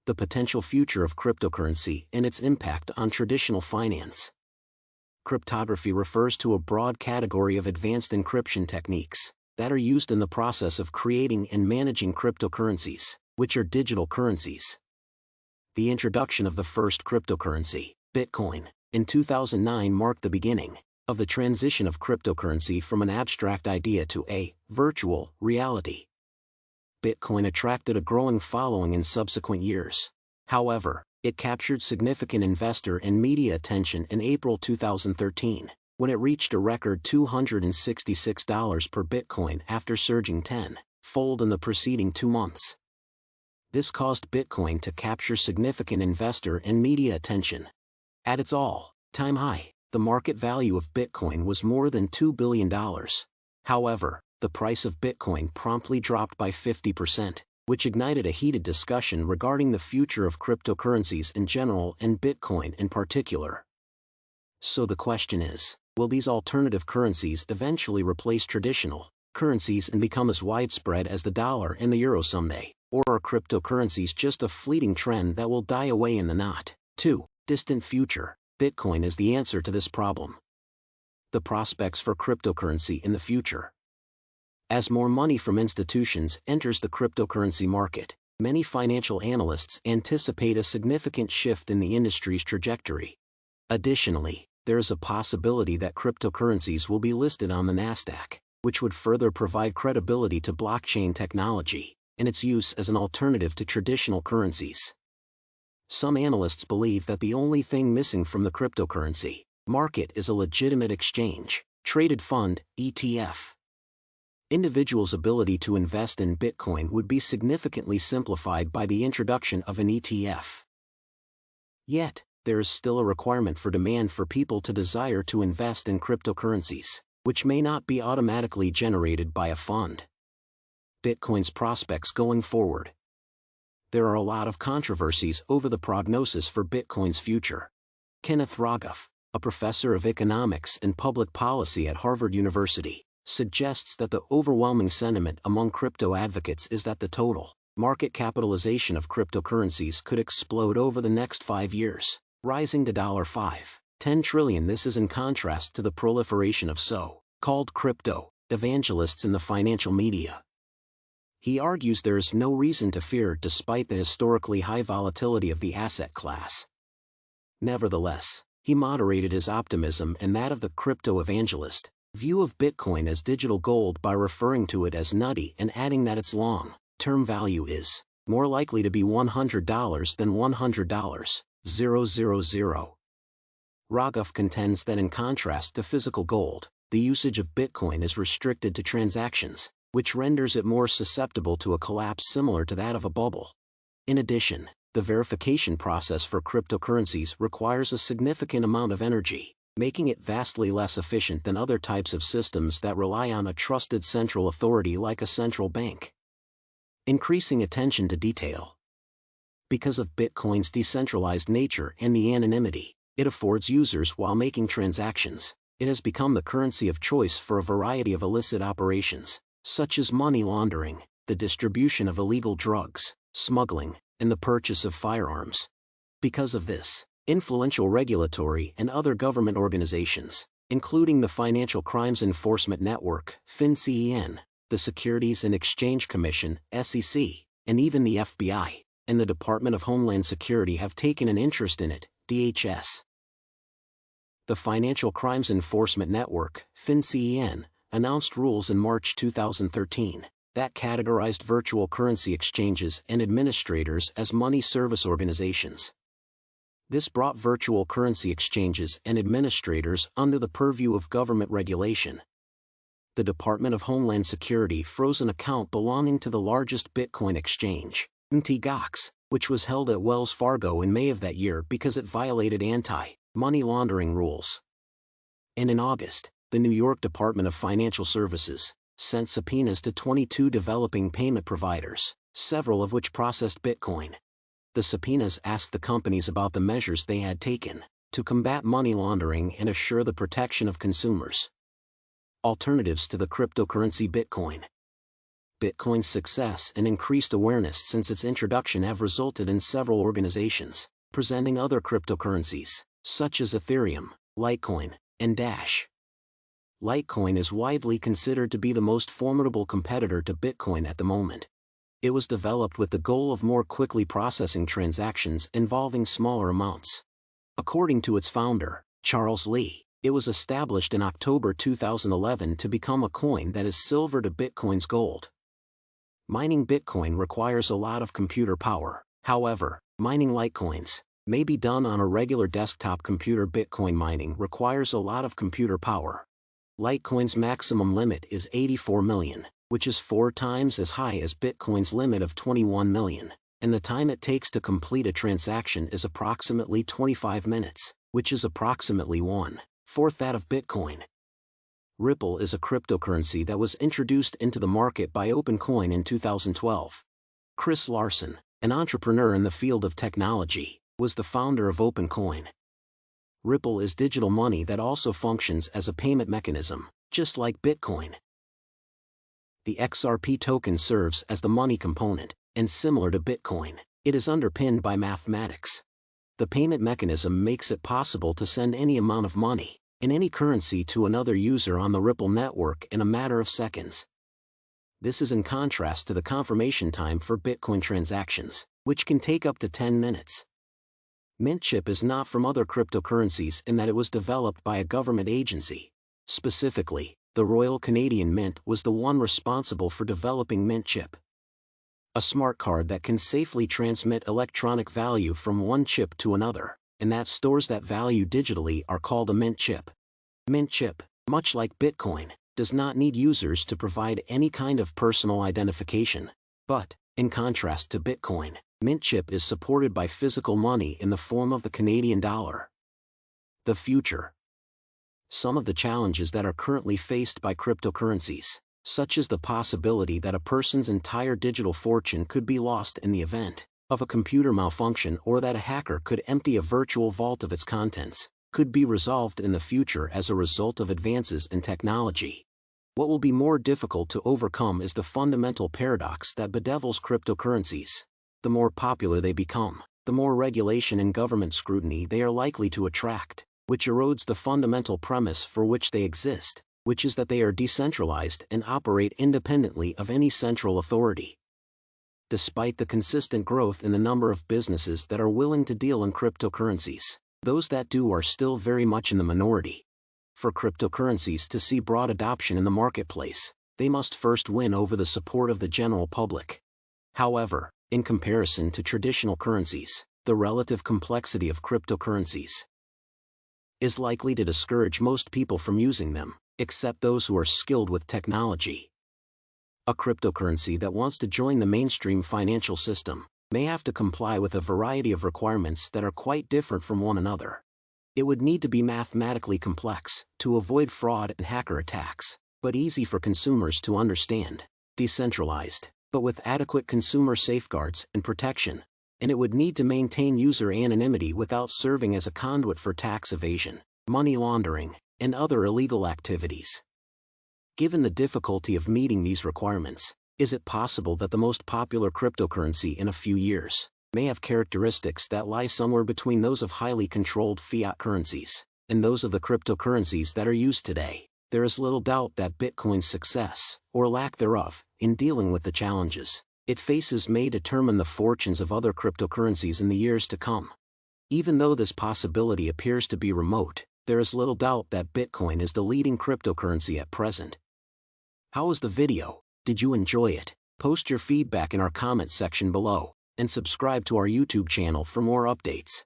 the potential future of cryptocurrency and its impact on traditional finance. Cryptography refers to a broad category of advanced encryption techniques that are used in the process of creating and managing cryptocurrencies, which are digital currencies. The introduction of the first cryptocurrency, Bitcoin, in 2009 marked the beginning of the transition of cryptocurrency from an abstract idea to a virtual reality. Bitcoin attracted a growing following in subsequent years. However, it captured significant investor and media attention in April 2013, when it reached a record $266 per Bitcoin after surging tenfold in the preceding 2 months. This caused Bitcoin to capture significant investor and media attention. At its all-time high, the market value of Bitcoin was more than $2 billion. However, the price of Bitcoin promptly dropped by 50%, which ignited a heated discussion regarding the future of cryptocurrencies in general and Bitcoin in particular. So the question is, will these alternative currencies eventually replace traditional currencies and become as widespread as the dollar and the euro someday? Or are cryptocurrencies just a fleeting trend that will die away in the not-too-distant future? Bitcoin is the answer to this problem. The prospects for cryptocurrency in the future. As more money from institutions enters the cryptocurrency market, many financial analysts anticipate a significant shift in the industry's trajectory. Additionally, there is a possibility that cryptocurrencies will be listed on the Nasdaq, which would further provide credibility to blockchain technology and its use as an alternative to traditional currencies. Some analysts believe that the only thing missing from the cryptocurrency market is a legitimate exchange-traded fund, ETF. Individuals' ability to invest in Bitcoin would be significantly simplified by the introduction of an ETF. Yet, there is still a requirement for demand for people to desire to invest in cryptocurrencies, which may not be automatically generated by a fund. Bitcoin's prospects going forward. There are a lot of controversies over the prognosis for Bitcoin's future. Kenneth Rogoff, a professor of economics and public policy at Harvard University, suggests that the overwhelming sentiment among crypto advocates is that the total market capitalization of cryptocurrencies could explode over the next 5 years, rising to $5.10 trillion. This is in contrast to the proliferation of so-called crypto evangelists in the financial media. He argues there is no reason to fear despite the historically high volatility of the asset class. Nevertheless, he moderated his optimism and that of the crypto evangelist view of Bitcoin as digital gold by referring to it as nutty and adding that its long-term value is more likely to be $100 than $100,000. Rogoff contends that in contrast to physical gold, the usage of Bitcoin is restricted to transactions, which renders it more susceptible to a collapse similar to that of a bubble. In addition, the verification process for cryptocurrencies requires a significant amount of energy, making it vastly less efficient than other types of systems that rely on a trusted central authority like a central bank. Increasing attention to detail. Because of Bitcoin's decentralized nature and the anonymity it affords users while making transactions, it has become the currency of choice for a variety of illicit operations, such as money laundering, the distribution of illegal drugs, smuggling, and the purchase of firearms. Because of this, influential regulatory and other government organizations, including the Financial Crimes Enforcement Network, FinCEN, the Securities and Exchange Commission, SEC, and even the FBI, and the Department of Homeland Security have taken an interest in it, DHS. The Financial Crimes Enforcement Network, FinCEN, announced rules in March 2013 that categorized virtual currency exchanges and administrators as money service organizations. This brought virtual currency exchanges and administrators under the purview of government regulation. The Department of Homeland Security froze an account belonging to the largest Bitcoin exchange, MTGOX, which was held at Wells Fargo in May of that year because it violated anti-money laundering rules. And in August, the New York Department of Financial Services sent subpoenas to 22 developing payment providers, several of which processed Bitcoin. The subpoenas asked the companies about the measures they had taken to combat money laundering and assure the protection of consumers. Alternatives to the cryptocurrency Bitcoin. Bitcoin's success and increased awareness since its introduction have resulted in several organizations presenting other cryptocurrencies, such as Ethereum, Litecoin, and Dash. Litecoin is widely considered to be the most formidable competitor to Bitcoin at the moment. It was developed with the goal of more quickly processing transactions involving smaller amounts. According to its founder, Charles Lee, it was established in October 2011 to become a coin that is silver to Bitcoin's gold. Mining Bitcoin requires a lot of computer power. However, mining Litecoins may be done on a regular desktop computer. Bitcoin mining requires a lot of computer power. Litecoin's maximum limit is 84 million, which is 4 times as high as Bitcoin's limit of 21 million, and the time it takes to complete a transaction is approximately 25 minutes, which is approximately 1/4 that of Bitcoin. Ripple is a cryptocurrency that was introduced into the market by OpenCoin in 2012. Chris Larsen, an entrepreneur in the field of technology, was the founder of OpenCoin. Ripple is digital money that also functions as a payment mechanism, just like Bitcoin. The XRP token serves as the money component, and similar to Bitcoin, it is underpinned by mathematics. The payment mechanism makes it possible to send any amount of money, in any currency, to another user on the Ripple network in a matter of seconds. This is in contrast to the confirmation time for Bitcoin transactions, which can take up to 10 minutes. Mint chip is not from other cryptocurrencies in that it was developed by a government agency. Specifically, the Royal Canadian Mint was the one responsible for developing Mint chip, a smart card that can safely transmit electronic value from one chip to another, and that stores that value digitally, are called a mint chip. Mint chip, much like Bitcoin, does not need users to provide any kind of personal identification, but, in contrast to Bitcoin, mint chip is supported by physical money in the form of the Canadian dollar. The future. Some of the challenges that are currently faced by cryptocurrencies, such as the possibility that a person's entire digital fortune could be lost in the event of a computer malfunction, or that a hacker could empty a virtual vault of its contents, could be resolved in the future as a result of advances in technology. What will be more difficult to overcome is the fundamental paradox that bedevils cryptocurrencies. The more popular they become, the more regulation and government scrutiny they are likely to attract, which erodes the fundamental premise for which they exist, which is that they are decentralized and operate independently of any central authority. Despite the consistent growth in the number of businesses that are willing to deal in cryptocurrencies, those that do are still very much in the minority. For cryptocurrencies to see broad adoption in the marketplace, they must first win over the support of the general public. However, in comparison to traditional currencies, the relative complexity of cryptocurrencies is likely to discourage most people from using them, except those who are skilled with technology. A cryptocurrency that wants to join the mainstream financial system may have to comply with a variety of requirements that are quite different from one another. It would need to be mathematically complex to avoid fraud and hacker attacks, but easy for consumers to understand, decentralized, but with adequate consumer safeguards and protection, and it would need to maintain user anonymity without serving as a conduit for tax evasion, money laundering, and other illegal activities. Given the difficulty of meeting these requirements, is it possible that the most popular cryptocurrency in a few years may have characteristics that lie somewhere between those of highly controlled fiat currencies and those of the cryptocurrencies that are used today? There is little doubt that Bitcoin's success, or lack thereof, in dealing with the challenges it faces may determine the fortunes of other cryptocurrencies in the years to come. Even though this possibility appears to be remote, there is little doubt that Bitcoin is the leading cryptocurrency at present. How was the video? Did you enjoy it? Post your feedback in our comment section below, and subscribe to our YouTube channel for more updates.